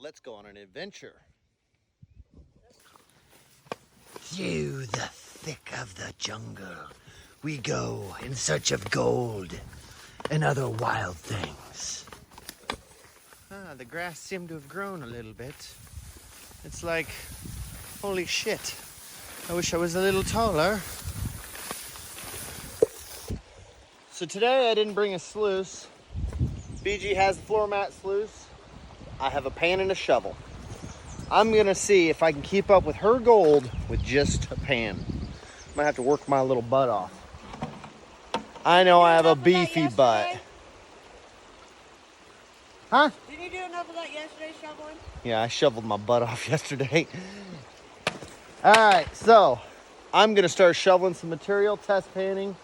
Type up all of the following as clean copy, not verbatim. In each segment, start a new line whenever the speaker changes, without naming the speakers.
Let's go on an adventure.
Through the thick of the jungle, we go in search of gold and other wild things.
The grass seemed to have grown a little bit. It's like, holy shit. I wish I was a little taller. So today I didn't bring a sluice. BG has the floor mat sluice. I have a pan and a shovel. I'm gonna see if I can keep up with her gold with just a pan. I'm gonna have to work my little butt off. I know I have a beefy butt. Huh?
Did you do enough of that yesterday shoveling?
Yeah, I shoveled my butt off yesterday. All right, so I'm gonna start shoveling some material, test panning,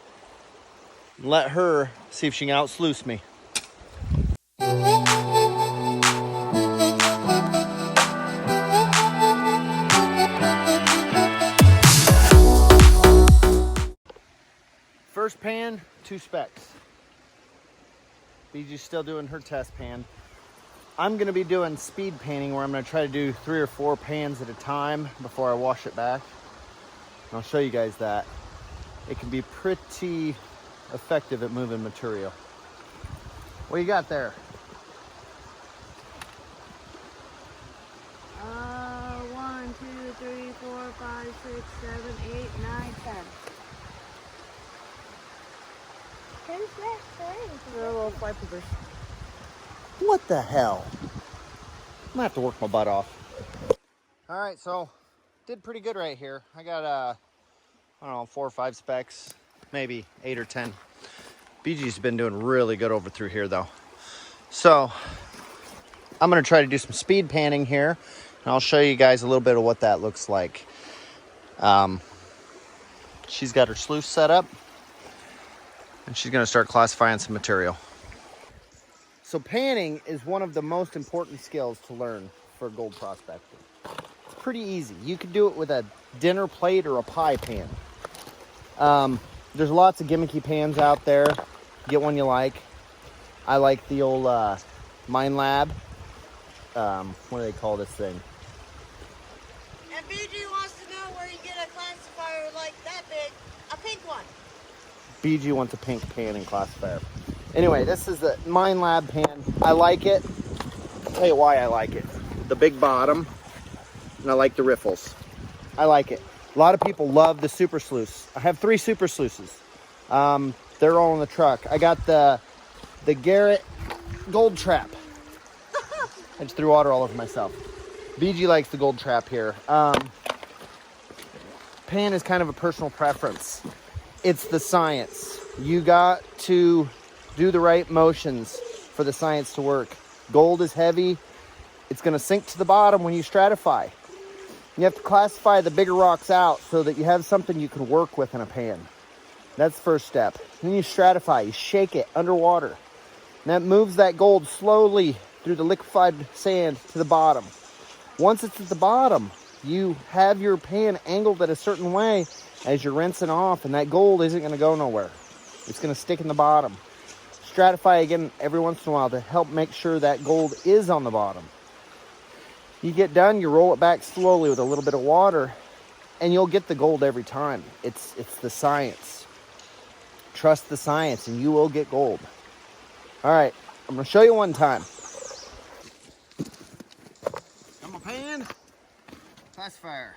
and let her see if she can out-sluice me. First pan, 2 specks. BG's still doing her test pan. I'm gonna be doing speed panning where I'm gonna try to do 3 or 4 pans at a time before I wash it back. And I'll show you guys that. It can be pretty effective at moving material. What you got there?
1, 2, 3, 4, 5, 6, 7, 8, 9, 10. 10 snacks, they're little fly poopers.
What the hell? I'm gonna have to work my butt off. All right, so did pretty good right here. I got I don't know, 4 or 5 specks, maybe 8 or 10. BG's been doing really good over through here though. So I'm gonna try to do some speed panning here, and I'll show you guys a little bit of what that looks like. She's got her sluice set up, and she's gonna start classifying some material. So panning is one of the most important skills to learn for gold prospecting. It's pretty easy. You can do it with a dinner plate or a pie pan. There's lots of gimmicky pans out there. Get one you like. I like the old Mine Lab. What do they call this thing?
And BG wants to know where you get a classifier like that big, a pink one.
BG wants a pink pan and classifier. Anyway, this is the Mine Lab pan. I like it. I'll tell you why I like it. The big bottom, and I like the riffles. I like it. A lot of people love the super sluice. I have 3 super sluices. They're all in the truck. I got the Garrett Gold Trap. I just threw water all over myself. BG likes the Gold Trap here. Pan is kind of a personal preference. It's the science. You got to do the right motions for the science to work. Gold is heavy. It's going to sink to the bottom when you stratify. You have to classify the bigger rocks out so that you have something you can work with in a pan. That's the first step. Then you stratify. You shake it underwater. And that moves that gold slowly through the liquefied sand to the bottom. Once it's at the bottom, you have your pan angled at a certain way as you're rinsing off, and that gold isn't going to go nowhere. It's going to stick in the bottom. Stratify again every once in a while to help make sure that gold is on the bottom. You get done, you roll it back slowly with a little bit of water, and you'll get the gold every time. It's the science. Trust the science, and you will get gold. All right, I'm going to show you one time. Got my pan, classifier.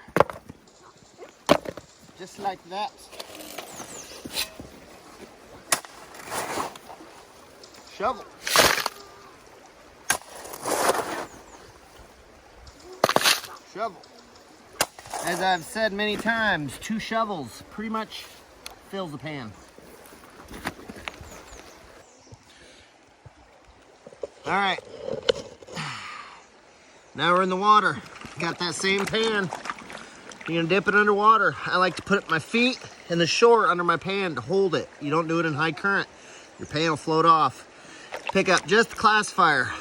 Just like that. Shovel. Shovel. As I've said many times, 2 shovels pretty much fills the pan. All right. Now we're in the water. Got that same pan. You're gonna dip it underwater. I like to put my feet in the shore under my pan to hold it. You don't do it in high current. Your pan will float off. Pick up just the classifier.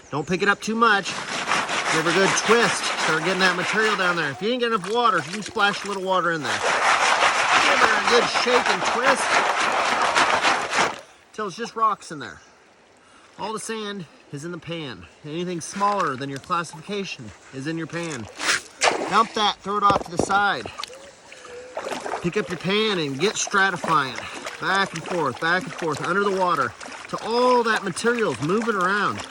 Don't pick it up too much. Give her a good twist. Start getting that material down there. If you ain't get enough water, you can splash a little water in there. Give her a good shake and twist till it's just rocks in there. All the sand is in the pan. Anything smaller than your classification is in your pan. Dump that, throw it off to the side. Pick up your pan and get stratifying. Back and forth, under the water, to all that material's moving around.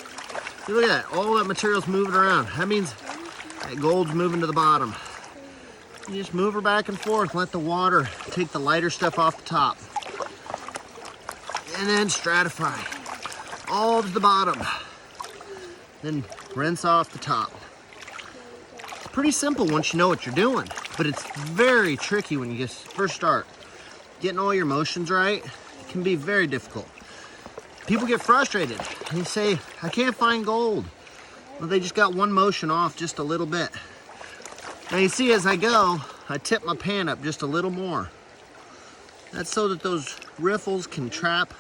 See, look at that, all that material's moving around. That means that gold's moving to the bottom. You just move her back and forth, let the water take the lighter stuff off the top. And then stratify, all to the bottom. Then rinse off the top. It's pretty simple once you know what you're doing, but it's very tricky when you just first start. Getting all your motions right can be very difficult. People get frustrated and they say, I can't find gold. Well, they just got one motion off just a little bit. Now you see, as I go, I tip my pan up just a little more. That's so that those riffles can trap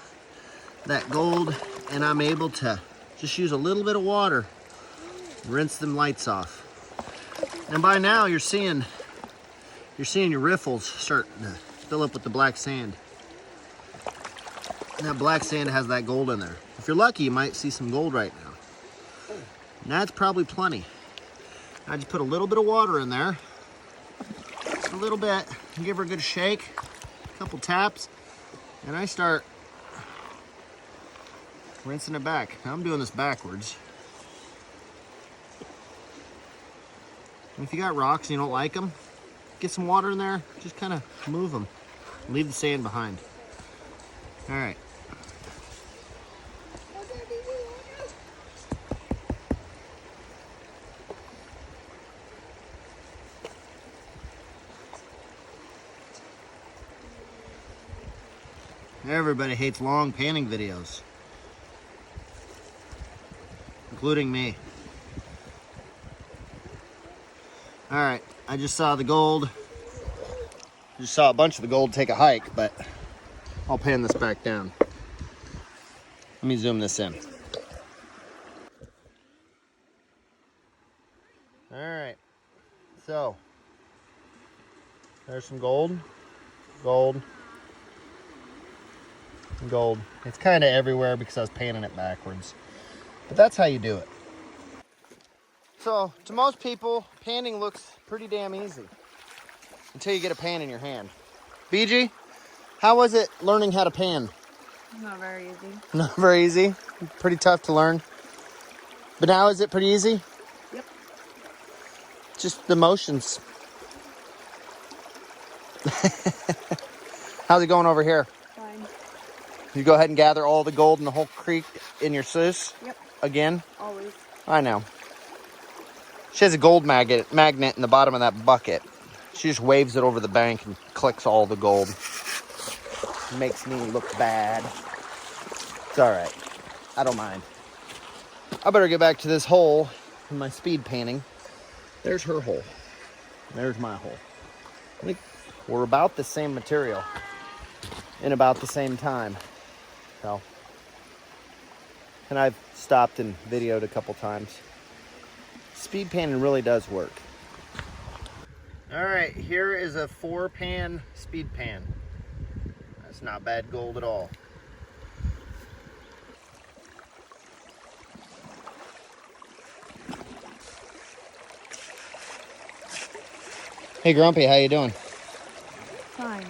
that gold, and I'm able to just use a little bit of water, rinse them lights off. And by now you're seeing your riffles starting to fill up with the black sand. And that black sand has that gold in there. If you're lucky, you might see some gold right now. And that's probably plenty. I just put a little bit of water in there, just a little bit, and give her a good shake, a couple taps, and I start rinsing it back. Now I'm doing this backwards. And if you got rocks and you don't like them, get some water in there, just kind of move them. Leave the sand behind. All right. Everybody hates long panning videos, including me. All right, I just saw the gold. Just saw a bunch of the gold take a hike, but I'll pan this back down. Let me zoom this in. All right, so there's some gold, gold, gold. It's kind of everywhere because I was panning it backwards, but that's how you do it. So to most people, panning looks pretty damn easy until you get a pan in your hand. BG, how was it learning how to pan?
Not very easy.
Not very easy. Pretty tough to learn. But now is it pretty easy?
Yep.
Just the motions. How's it going over here?
Fine.
You go ahead and gather all the gold in the whole creek in your sluice?
Yep.
Again?
Always.
I know. She has a gold magnet in the bottom of that bucket. She just waves it over the bank and collects all the gold. Makes me look bad. It's all right. I don't mind. I better get back to this hole in my speed painting. There's her hole. There's my hole. I think we're about the same material in about the same time. So, and I've stopped and videoed a couple times. Speed panning really does work. All right, here is a 4-pan speed pan. That's not bad gold at all. Hey Grumpy, how you doing?
Fine.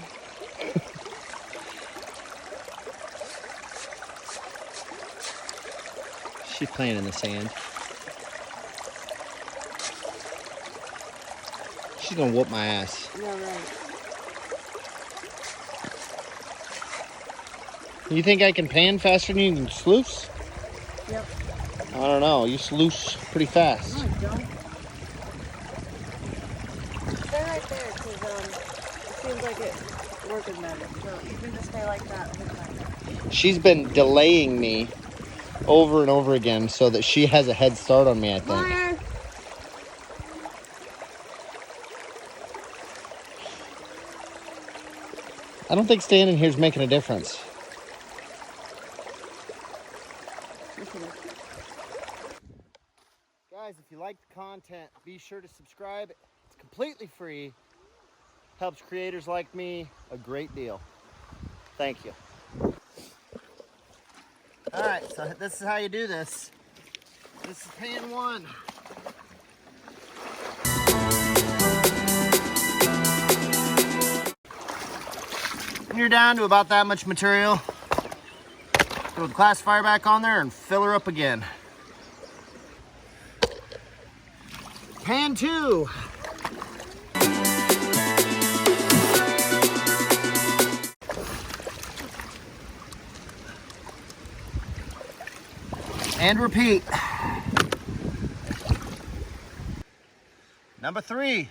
She's playing in the sand. She's gonna whoop my ass.
Yeah, right.
You think I can pan faster than you can sluice?
Yep.
I don't know. You sluice pretty fast.
No, I don't. Stay right there, because it seems like it's working better. So you can just stay like that the whole time.
She's been delaying me over and over again so that she has a head start on me, I think.
Fire!
I don't think standing here is making a difference. Guys, if you like the content, be sure to subscribe. It's completely free. Helps creators like me a great deal. Thank you. All right, so this is how you do this. This is pan 1. When you're down to about that much material, throw the classifier back on there and fill her up again. Pan 2. And repeat. Number 3.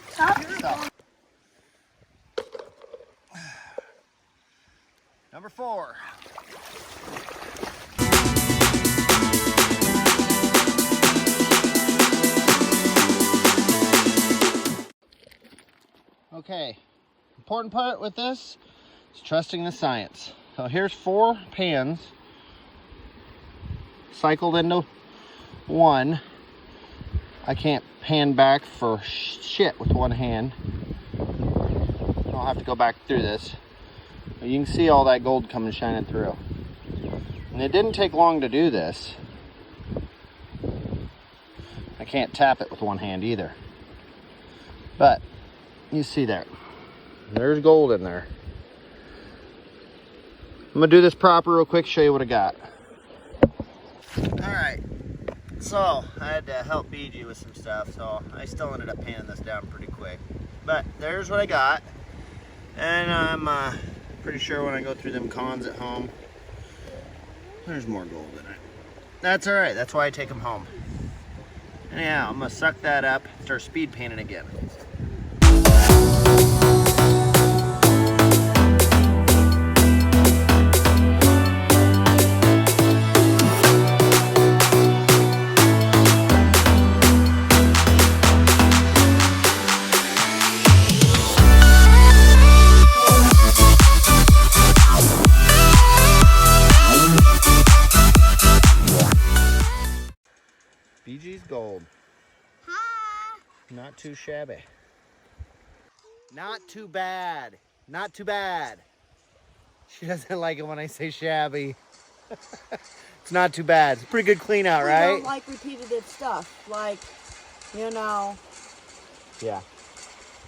Stop. Number 4. Okay, important part with this is trusting the science. So here's 4 pans cycled into one. I can't pan back for shit with one hand. I'll have to go back through this. But you can see all that gold coming shining through. And it didn't take long to do this. I can't tap it with one hand either. But you see there. There's gold in there. I'm gonna do this proper real quick, show you what I got. Alright, so I had to help BG with some stuff, so I still ended up panning this down pretty quick. But there's what I got. And I'm pretty sure when I go through them cons at home, there's more gold in it. That's alright, that's why I take them home. Anyhow, I'm gonna suck that up, start speed painting again. BG's gold.
Hi.
Not too shabby. Not too bad. Not too bad. She doesn't like it when I say shabby. It's not too bad. It's a pretty good clean out, right?
I don't like repetitive stuff. Like, you know.
Yeah.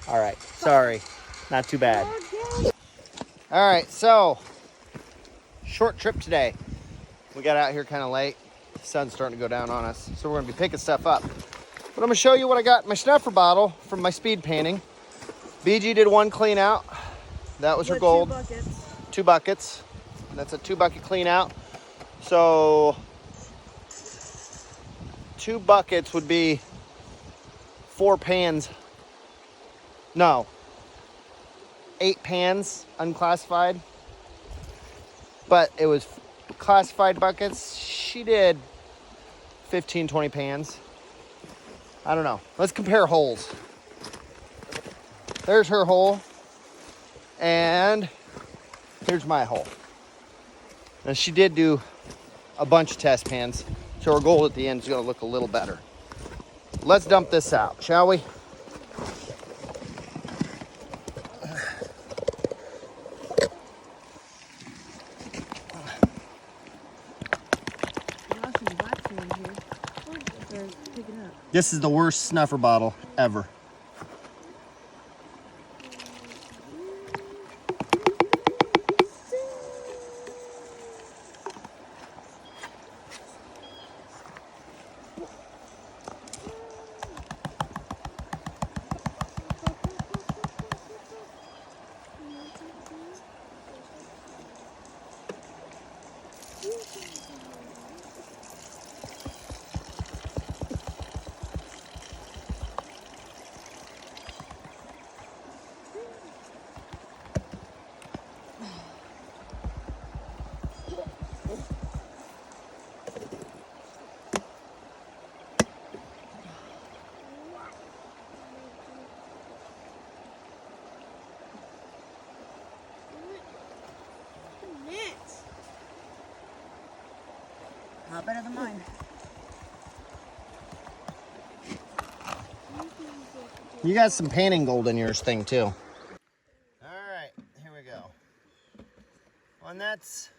All right. Sorry. Not too bad. All right. So, short trip today. We got out here kind of late. The sun's starting to go down on us. So we're going to be picking stuff up. But I'm going to show you what I got in my snuffer bottle from my speed painting. BG did 1 clean out. That was her gold.
2 buckets.
2 buckets. That's a 2 bucket clean out. So 2 buckets would be 4 pans. No. 8 pans unclassified. But it was classified buckets. She did 15, 20 pans. I don't know. Let's compare holes. There's her hole. And here's my hole. And she did do a bunch of test pans. So her gold at the end is going to look a little better. Let's dump this out, shall we? This is the worst snuffer bottle ever. Not better than mine. You got some panning gold in yours thing too. All right, here we go. Well, and that's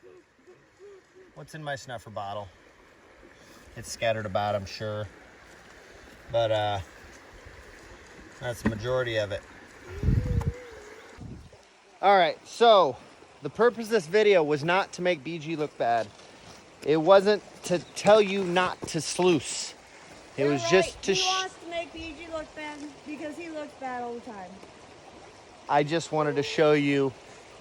what's in my snuffer bottle. It's scattered about, I'm sure. But that's the majority of it. All right, so the purpose of this video was not to make BG look bad. It wasn't to tell you not to sluice. It was just to...
He wants to make BG look bad because he looks bad all the time.
I just wanted to show you,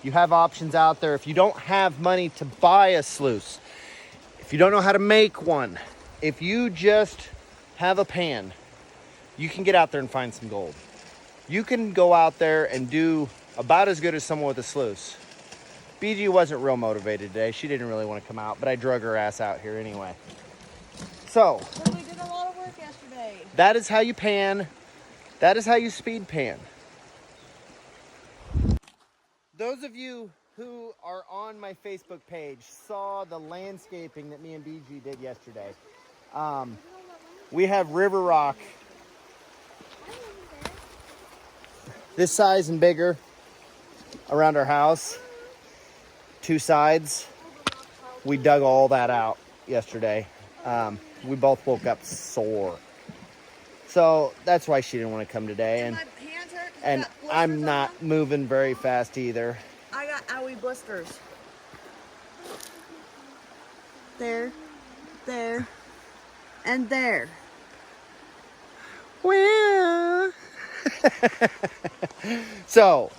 you have options out there. If you don't have money to buy a sluice, if you don't know how to make one, if you just have a pan, you can get out there and find some gold. You can go out there and do about as good as someone with a sluice. BG wasn't real motivated today. She didn't really want to come out, but I drug her ass out here anyway. So,
we did a lot of work yesterday.
that is how you pan. That is how you speed pan. Those of you who are on my Facebook page saw the landscaping that me and BG did yesterday. We have river rock this size and bigger around our house. 2 sides. We dug all that out yesterday. We both woke up sore. So that's why she didn't want to come today. And
my hands hurt.
and I'm not moving very fast either.
I got owie blisters. There, there, and there.
Well. So,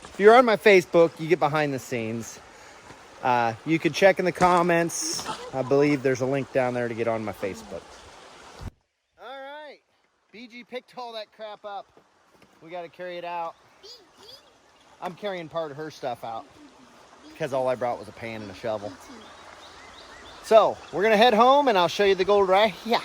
if you're on my Facebook, you get behind the scenes. You can check in the comments. I believe there's a link down there to get on my Facebook. All right. BG picked all that crap up. We got to carry it out. I'm carrying part of her stuff out because all I brought was a pan and a shovel. So, we're going to head home and I'll show you the gold right here.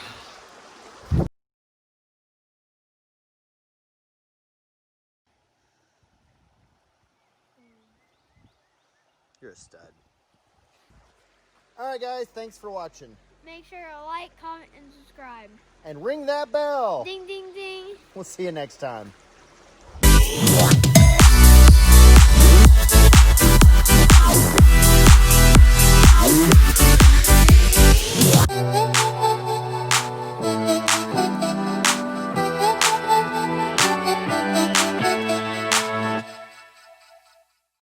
You're a stud. All right, guys, thanks for watching.
Make sure to like, comment, and subscribe.
And ring that bell.
Ding, ding, ding.
We'll see you next time.